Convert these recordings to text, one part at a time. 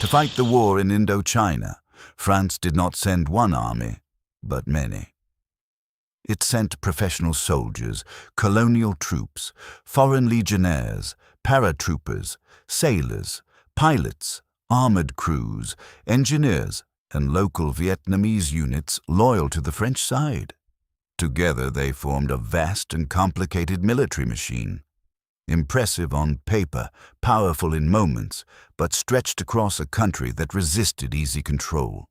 To fight the war in Indochina, France did not send one army, but many. It sent professional soldiers, colonial troops, foreign legionnaires, paratroopers, sailors, pilots, armored crews, engineers, and local Vietnamese units loyal to the French side. Together they formed a vast and complicated military machine. Impressive on paper, powerful in moments, but stretched across a country that resisted easy control.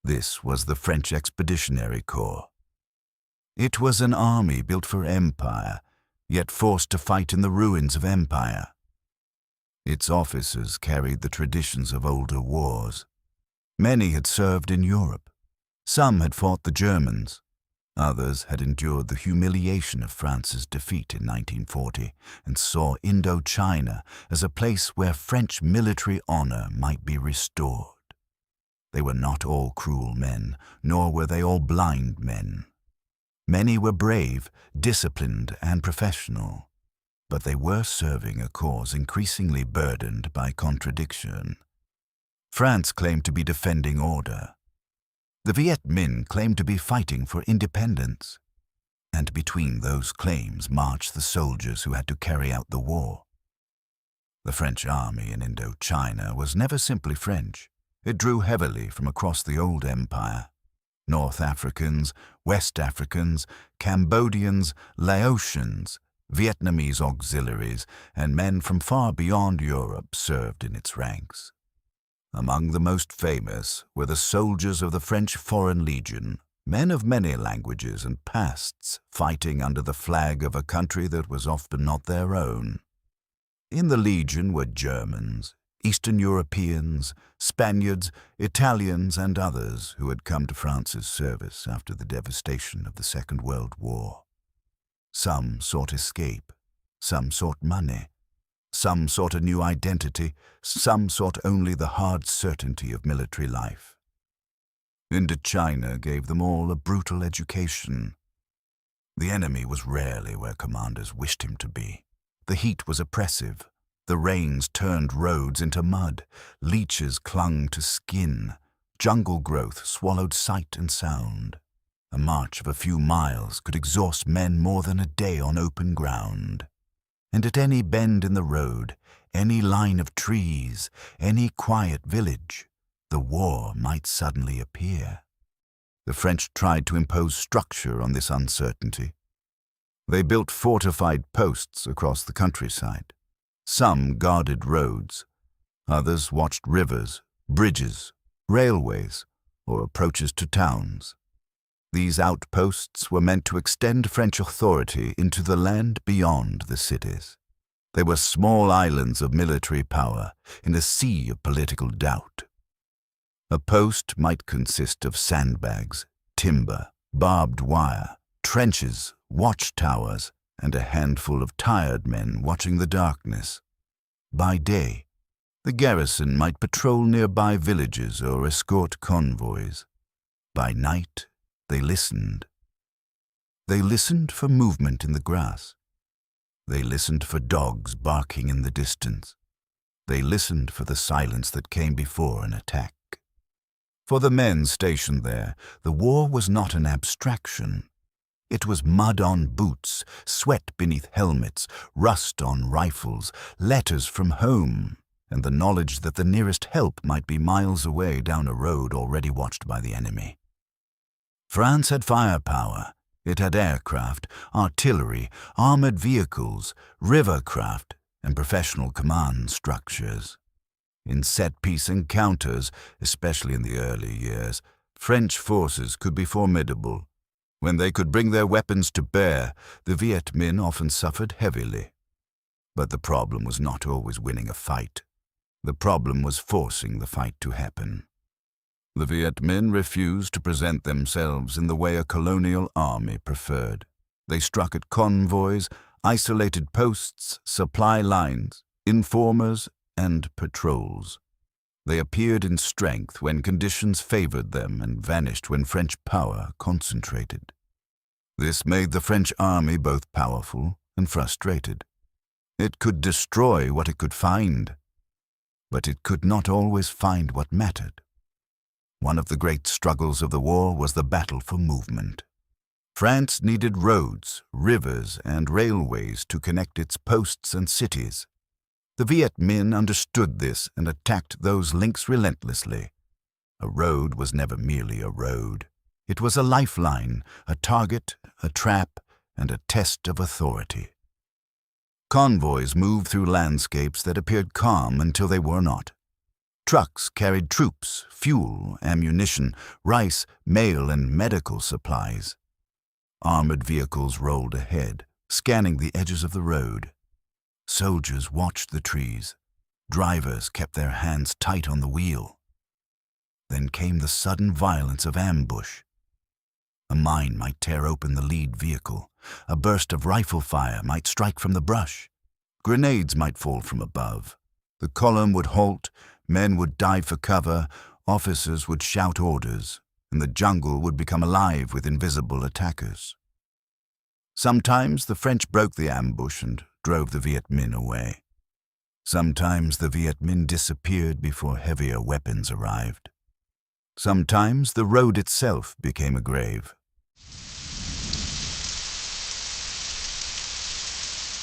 This was the French Expeditionary Corps. It was an army built for empire, yet forced to fight in the ruins of empire. Its officers carried the traditions of older wars. Many had served in Europe. Some had fought the Germans. Others had endured the humiliation of France's defeat in 1940 and saw Indochina as a place where French military honor might be restored. They were not all cruel men, nor were they all blind men. Many were brave, disciplined, and professional, but they were serving a cause increasingly burdened by contradiction. France claimed to be defending order. The Viet Minh claimed to be fighting for independence, and between those claims marched the soldiers who had to carry out the war. The French army in Indochina was never simply French. It drew heavily from across the old empire. North Africans, West Africans, Cambodians, Laotians, Vietnamese auxiliaries, and men from far beyond Europe served in its ranks. Among the most famous were the soldiers of the French Foreign Legion, men of many languages and pasts, fighting under the flag of a country that was often not their own. In the Legion were Germans, Eastern Europeans, Spaniards, Italians, and others who had come to France's service after the devastation of the Second World War. Some sought escape, some sought money. Some sought a new identity, some sought only the hard certainty of military life. Indochina gave them all a brutal education. The enemy was rarely where commanders wished him to be. The heat was oppressive. The rains turned roads into mud. Leeches clung to skin. Jungle growth swallowed sight and sound. A march of a few miles could exhaust men more than a day on open ground. And at any bend in the road, any line of trees, any quiet village, the war might suddenly appear. The French tried to impose structure on this uncertainty. They built fortified posts across the countryside. Some guarded roads. Others watched rivers, bridges, railways, or approaches to towns. These outposts were meant to extend French authority into the land beyond the cities. They were small islands of military power in a sea of political doubt. A post might consist of sandbags, timber, barbed wire, trenches, watchtowers, and a handful of tired men watching the darkness. By day, the garrison might patrol nearby villages or escort convoys. By night, they listened. They listened for movement in the grass. They listened for dogs barking in the distance. They listened for the silence that came before an attack. For the men stationed there, the war was not an abstraction. It was mud on boots, sweat beneath helmets, rust on rifles, letters from home, and the knowledge that the nearest help might be miles away down a road already watched by the enemy. France had firepower. It had aircraft, artillery, armored vehicles, rivercraft, and professional command structures. In set-piece encounters, especially in the early years, French forces could be formidable. When they could bring their weapons to bear, the Viet Minh often suffered heavily. But the problem was not always winning a fight. The problem was forcing the fight to happen. The Viet Minh refused to present themselves in the way a colonial army preferred. They struck at convoys, isolated posts, supply lines, informers, and patrols. They appeared in strength when conditions favored them and vanished when French power concentrated. This made the French army both powerful and frustrated. It could destroy what it could find. but it could not always find what mattered. One of the great struggles of the war was the battle for movement. France needed roads, rivers, and railways to connect its posts and cities. The Viet Minh understood this and attacked those links relentlessly. A road was never merely a road. It was a lifeline, a target, a trap, and a test of authority. Convoys moved through landscapes that appeared calm until they were not. Trucks carried troops, fuel, ammunition, rice, mail, and medical supplies. Armored vehicles rolled ahead, scanning the edges of the road. Soldiers watched the trees. Drivers kept their hands tight on the wheel. Then came the sudden violence of ambush. A mine might tear open the lead vehicle. A burst of rifle fire might strike from the brush. Grenades might fall from above. The column would halt, men would dive for cover, officers would shout orders, and the jungle would become alive with invisible attackers. Sometimes the French broke the ambush and drove the Viet Minh away. Sometimes the Viet Minh disappeared before heavier weapons arrived. Sometimes the road itself became a grave.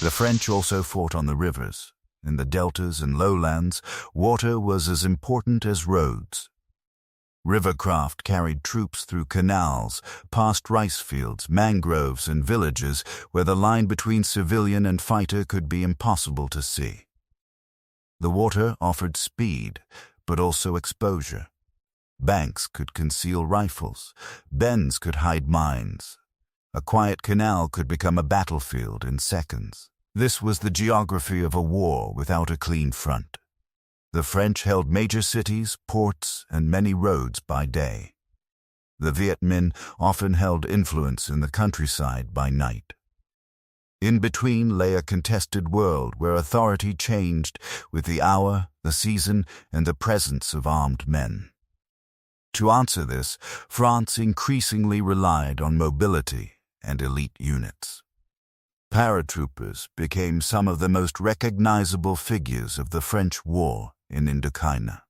The French also fought on the rivers. In the deltas and lowlands, water was as important as roads. Rivercraft carried troops through canals, past rice fields, mangroves, and villages where the line between civilian and fighter could be impossible to see. The water offered speed, but also exposure. Banks could conceal rifles. Bends could hide mines. A quiet canal could become a battlefield in seconds. This was the geography of a war without a clean front. The French held major cities, ports, and many roads by day. The Viet Minh often held influence in the countryside by night. In between lay a contested world where authority changed with the hour, the season, and the presence of armed men. To answer this, France increasingly relied on mobility and elite units. Paratroopers became some of the most recognizable figures of the French war in Indochina.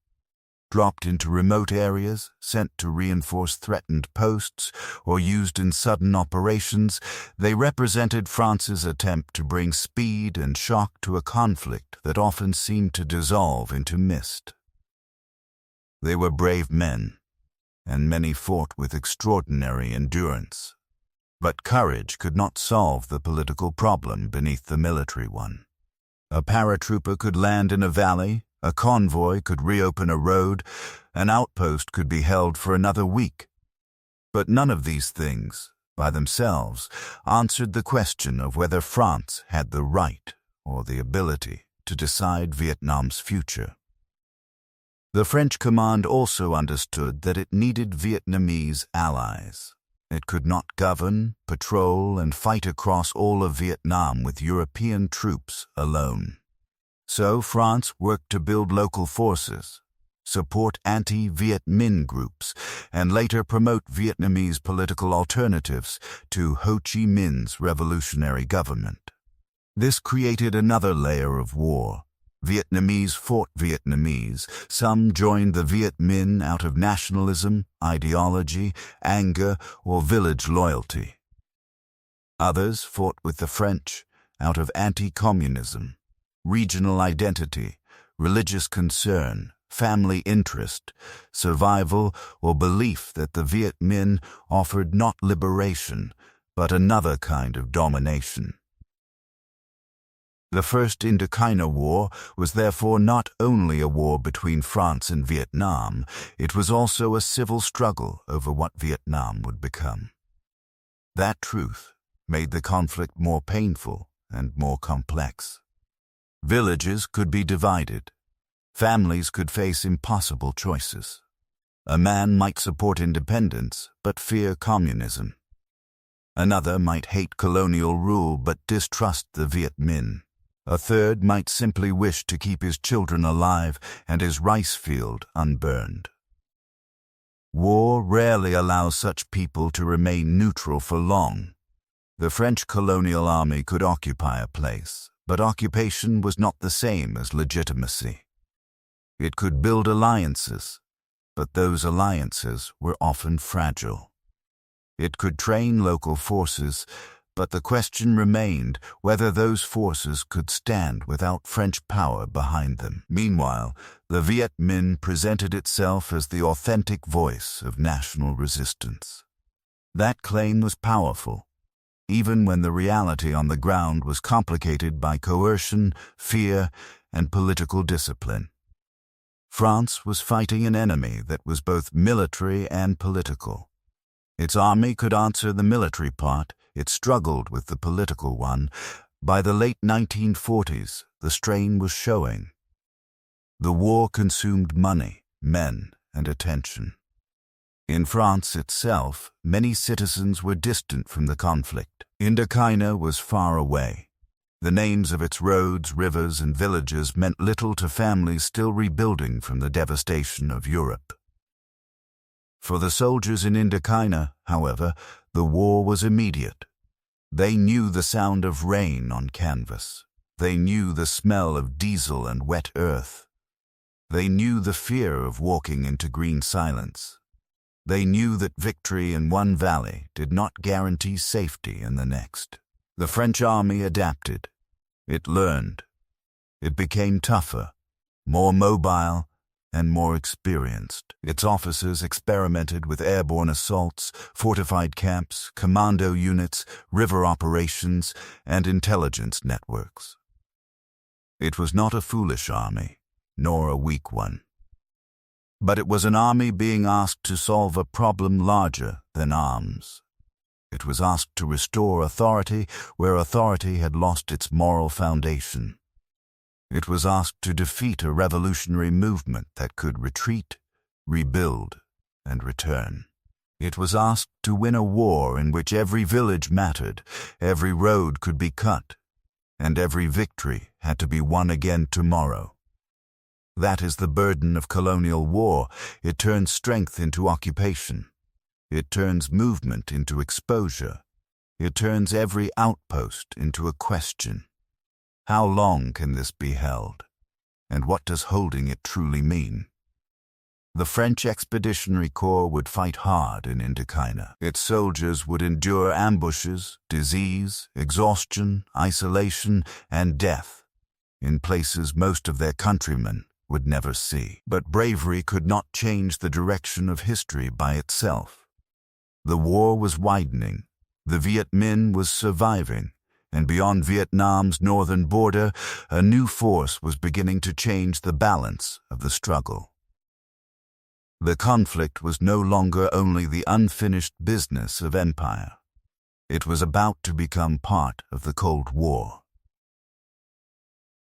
Dropped into remote areas, sent to reinforce threatened posts, or used in sudden operations, they represented France's attempt to bring speed and shock to a conflict that often seemed to dissolve into mist. They were brave men, and many fought with extraordinary endurance. But courage could not solve the political problem beneath the military one. A paratrooper could land in a valley, a convoy could reopen a road, an outpost could be held for another week. But none of these things, by themselves, answered the question of whether France had the right or the ability to decide Vietnam's future. The French command also understood that it needed Vietnamese allies. It could not govern, patrol, and fight across all of Vietnam with European troops alone. So France worked to build local forces, support anti-Viet Minh groups, and later promote Vietnamese political alternatives to Ho Chi Minh's revolutionary government. This created another layer of war. Vietnamese fought Vietnamese. Some joined the Viet Minh out of nationalism, ideology, anger, or village loyalty. Others fought with the French out of anti-communism, regional identity, religious concern, family interest, survival, or belief that the Viet Minh offered not liberation, but another kind of domination. The First Indochina War was therefore not only a war between France and Vietnam, it was also a civil struggle over what Vietnam would become. That truth made the conflict more painful and more complex. Villages could be divided. Families could face impossible choices. A man might support independence but fear communism. Another might hate colonial rule but distrust the Viet Minh. A third might simply wish to keep his children alive and his rice field unburned. War rarely allows such people to remain neutral for long. The French colonial army could occupy a place, but occupation was not the same as legitimacy. It could build alliances, but those alliances were often fragile. It could train local forces, but the question remained whether those forces could stand without French power behind them. Meanwhile, the Viet Minh presented itself as the authentic voice of national resistance. That claim was powerful, even when the reality on the ground was complicated by coercion, fear, and political discipline. France was fighting an enemy that was both military and political. Its army could answer the military part, it struggled with the political one. By the late 1940s, the strain was showing. The war consumed money, men, and attention. In France itself, many citizens were distant from the conflict. Indochina was far away. The names of its roads, rivers, and villages meant little to families still rebuilding from the devastation of Europe. For the soldiers in Indochina, however, the war was immediate. They knew the sound of rain on canvas. They knew the smell of diesel and wet earth. They knew the fear of walking into green silence. They knew that victory in one valley did not guarantee safety in the next. The French army adapted. It learned. It became tougher, more mobile, and more experienced. Its officers experimented with airborne assaults, fortified camps, commando units, river operations, and intelligence networks. It was not a foolish army, nor a weak one. But it was an army being asked to solve a problem larger than arms. It was asked to restore authority where authority had lost its moral foundation. It was asked to defeat a revolutionary movement that could retreat, rebuild, and return. It was asked to win a war in which every village mattered, every road could be cut, and every victory had to be won again tomorrow. That is the burden of colonial war. It turns strength into occupation. It turns movement into exposure. It turns every outpost into a question. How long can this be held? And what does holding it truly mean? The French Expeditionary Corps would fight hard in Indochina. Its soldiers would endure ambushes, disease, exhaustion, isolation, and death in places most of their countrymen would never see. But bravery could not change the direction of history by itself. The war was widening. The Viet Minh was surviving. And beyond Vietnam's northern border, a new force was beginning to change the balance of the struggle. The conflict was no longer only the unfinished business of empire. It was about to become part of the Cold War.